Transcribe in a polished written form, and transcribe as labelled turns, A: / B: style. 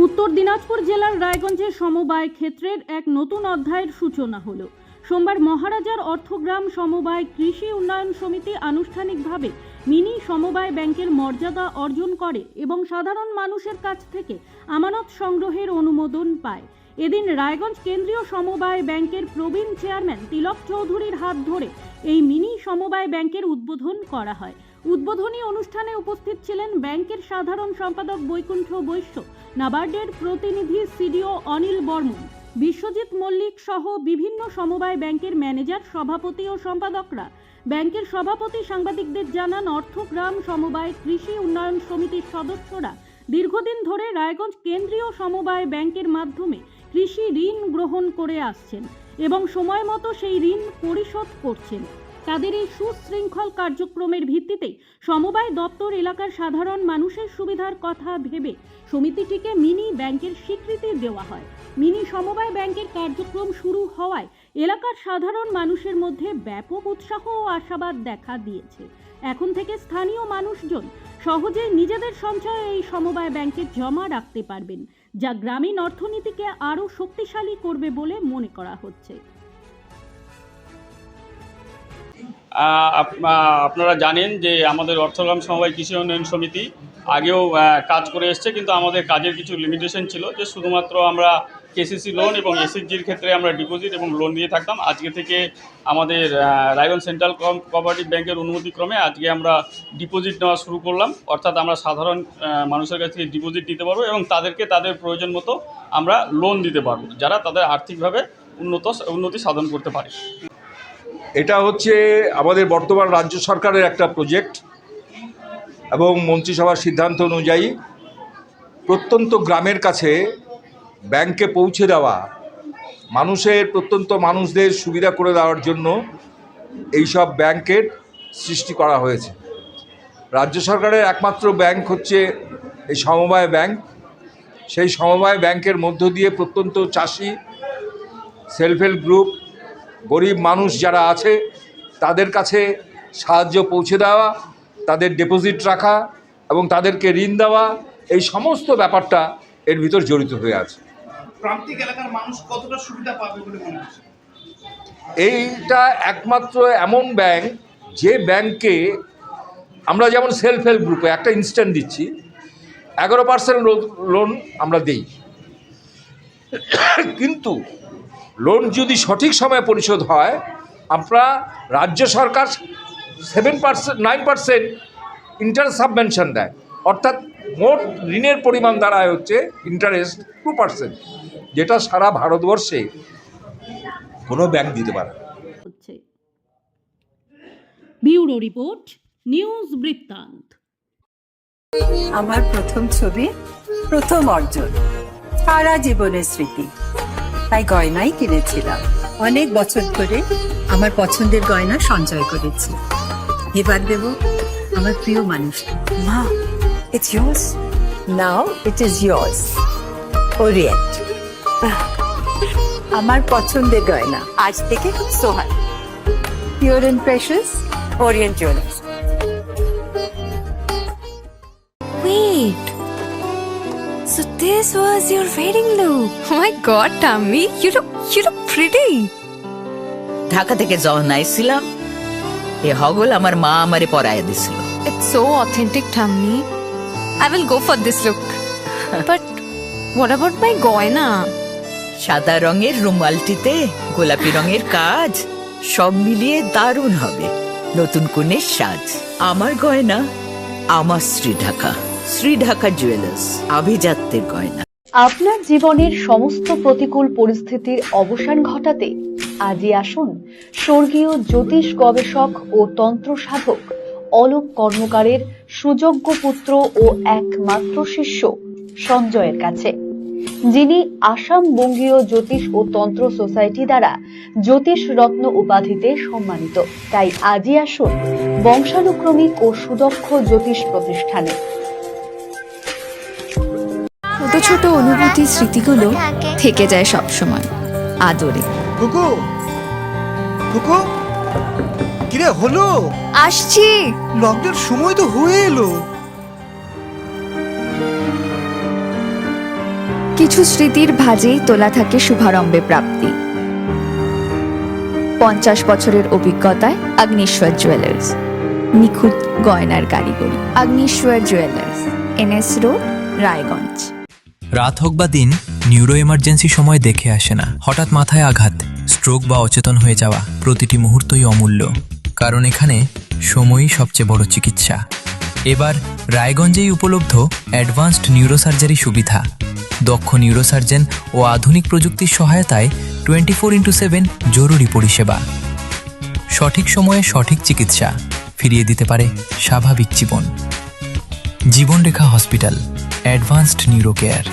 A: উত্তর দিনাজপুর জেলার রায়গঞ্জের সমবায় ক্ষেত্রের এক নতুন অধ্যায়ের সূচনা হলো। সোমবার মহারাজার অর্থগ্রাম সমবায় কৃষি উন্নয়ন সমিতি আনুষ্ঠানিকভাবে মিনি সমবায় ব্যাংকের মর্যাদা অর্জন করে এবং সাধারণ মানুষের কাছ থেকে আমানত সংগ্রহের অনুমোদন পায়। এদিন রায়গঞ্জ কেন্দ্রীয় সমবায় ব্যাংকের প্রবীণ চেয়ারম্যান তিলক চৌধুরীর হাত ধরে এই মিনি সমবায় ব্যাংকের উদ্বোধন করা হয়। উদ্বোধনী অনুষ্ঠানে উপস্থিত ছিলেন ব্যাংকের সাধারণ সম্পাদক বৈকুণ্ঠ বৈশ্য, নাবার্ডের প্রতিনিধি সিডিও অনিল বর্মন, বিশ্বজিৎ মল্লিক সহ বিভিন্ন সমবায় ব্যাংকের ম্যানেজার, সভাপতি ও সম্পাদকরা। ব্যাংকের সভাপতি সাংবাদিকদের জানান, অর্থগ্রাম সমবায় কৃষি উন্নয়ন সমিতির সদস্যরা দীর্ঘদিন ধরে রায়গঞ্জ কেন্দ্রীয় সমবায় ব্যাংকের মাধ্যমে কৃষি ঋণ গ্রহণ করে আসছেন এবং সময় মতো সেই ঋণ পরিশোধ করছেন। তাদের এই সুশৃঙ্খল কার্যক্রমের ভিত্তিতে সমবায় দপ্তর এলাকার সাধারণ মানুষের সুবিধার কথা ভেবে সমিতিটিকে মিনি ব্যাংকের স্বীকৃতি দেওয়া হয়। মিনি সমবায় ব্যাংকের কার্যক্রম শুরু হওয়ায় এলাকার সাধারণ মানুষের মধ্যে ব্যাপক উৎসাহ ও আশাবাদ দেখা দিয়েছে। এখন থেকে স্থানীয় মানুষজন সহজেই নিজেদের সঞ্চয় এই সমবায় ব্যাংকে জমা রাখতে পারবেন, যা গ্রামীণ অর্থনীতিকে আরও শক্তিশালী করবে বলে মনে করা হচ্ছে।
B: আপনারা জানেন যে আমাদের অর্থগ্রাম সমবায় কৃষি উন্নয়ন সমিতি আগেও কাজ করে এসছে, কিন্তু আমাদের কাজের কিছু লিমিটেশন ছিল যে শুধুমাত্র আমরা কেসিসি লোন এবং এসএসজির ক্ষেত্রে আমরা ডিপোজিট এবং লোন দিয়ে থাকতাম। আজকে থেকে আমাদের রায়গঞ্জ সেন্ট্রাল কোঅপারেটিভ ব্যাংকের অনুমতিক্রমে আজকে আমরা ডিপোজিট নেওয়া শুরু করলাম। অর্থাৎ আমরা সাধারণ মানুষের কাছ থেকে ডিপোজিট নিতে পারবো এবং তাদেরকে তাদের প্রয়োজন মতো আমরা লোন দিতে পারবো, যারা তাদের আর্থিকভাবে উন্নতি সাধন করতে পারে।
C: এটা হচ্ছে আমাদের বর্তমান রাজ্য সরকারের একটা প্রজেক্ট এবং মন্ত্রিসভার সিদ্ধান্ত অনুযায়ী প্রত্যন্ত গ্রামের কাছে ব্যাংকে পৌঁছে দেওয়া, প্রত্যন্ত মানুষদের সুবিধা করে দেওয়ার জন্য এইসব ব্যাংকের সৃষ্টি করা হয়েছে। রাজ্য সরকারের একমাত্র ব্যাংক হচ্ছে এই সমবায় ব্যাংক। সেই সমবায় ব্যাংকের মধ্য দিয়ে প্রত্যন্ত চাষি, সেলফ হেল্প গ্রুপ, গরিব মানুষ যারা আছে তাদের কাছে সাহায্য পৌঁছে দেওয়া, তাদের ডিপোজিট রাখা এবং তাদেরকে ঋণ দেওয়া, এই সমস্ত ব্যাপারটা এর ভিতর জড়িত হয়ে আছে।
D: প্রান্তিক এলাকার মানুষ কতটা সুবিধা পাবে বলে মনে হচ্ছে?
C: এইটা একমাত্র এমন ব্যাংক যে ব্যাংকে আমরা যেমন সেলফ হেল্প গ্রুপে একটা ইনস্ট্যান্ট দিচ্ছি, 11% লোন আমরা দিই, কিন্তু লোন যদি সঠিক সময়ে পরিশোধ হয় আমরা রাজ্য সরকার 9% ইন্টারেস্ট সাবভেনশন দেয়। অর্থাৎ মোট ঋণের পরিমাণ দাঁড়ায় হচ্ছে ইন্টারেস্ট 2%, যেটা সারা ভারতবর্ষে কোনো ব্যাংক দিতে পারে।
A: ব্যুরো রিপোর্ট, নিউজ বৃত্তান্ত।
E: আমার প্রথম ছবি, প্রথম অর্জন, সারা জীবনের স্মৃতি, তাই গয়নাই কিনেছিলাম। অনেক বছর ধরে আমার পছন্দের গয়না সঞ্চয় করেছি। এবার দেব আমার প্রিয় মানুষকে। মা, it's yours. Now it is yours. Orient. আমার পছন্দের গয়না আজ থেকে সোহান। Pure and precious, Orient Jewelers.
F: Wait. So this was your wedding look. Oh my god, Tammy, you look pretty.
G: Dhaka থেকে যখন আইছিলাম এ হগল আমার মা আমারে পরায় দিছিল।
F: It's so authentic, Tammy. I will go for this look. But what about my goina?
G: সাদা রঙের রুমালটিতে গোলাপি রঙের কাজ, সব মিলিয়ে দারুণ হবে নতুন কনের সাজ। আমার গয়না আমার শ্রী ঢাকা জুয়েলার্স, আভিজাত্যের গয়না।
H: আপনার জীবনের সমস্ত প্রতিকূল পরিস্থিতির অবসান ঘটাতে আজই আসুন স্বর্গীয় জ্যোতিষ গবেষক ও তন্ত্র সাধক অলোক কর্মকারের সুযোগ্য পুত্র ও একমাত্র শিষ্য সঞ্জয়ের কাছে, যিনি আসাম বঙ্গীয় জ্যোতিষ ও তন্ত্র সোসাইটি দ্বারা জ্যোতিষ রত্ন উপাধিতে সম্মানিত। তাই আজই আসুন বংশানুক্রমিক ও সুদক্ষ জ্যোতিষ প্রতিষ্ঠানে।
F: ছোট ছোট অনুভূতি, স্মৃতিগুলো থেকে যায় সব সময় আদরে।
D: কুকু কুকু, কিরে হলো?
F: আসছি।
D: লকডাউন সময় তো হয়ে এলো।
F: কিছু স্মৃতির ভাজেই তোলা থাকে শুভারম্ভে প্রাপ্তি। 50 বছরের অভিজ্ঞতায় আগ্নেশ্বর জুয়েলার্স, নিখুঁত গয়নার কারিগরি। Agneshwar jewellers, NS road, Raiganj.
I: রাত হোক বা দিন, নিউরো এমার্জেন্সি সময় দেখে আসে না। হঠাৎ মাথায় আঘাত, স্ট্রোক বা অচেতন হয়ে যাওয়া, প্রতিটি মুহূর্তই অমূল্য, কারণ এখানে সময়ই সবচেয়ে বড় চিকিৎসা। এবার রায়গঞ্জেই উপলব্ধ অ্যাডভান্সড নিউরোসার্জারি সুবিধা। দক্ষ নিউরোসার্জন ও আধুনিক প্রযুক্তির সহায়তায় 24x7 জরুরি পরিষেবা। সঠিক সময়ে সঠিক চিকিৎসা ফিরিয়ে দিতে পারে স্বাভাবিক জীবন। জীবনরেখা হসপিটাল, অ্যাডভান্সড নিউরো কেয়ার।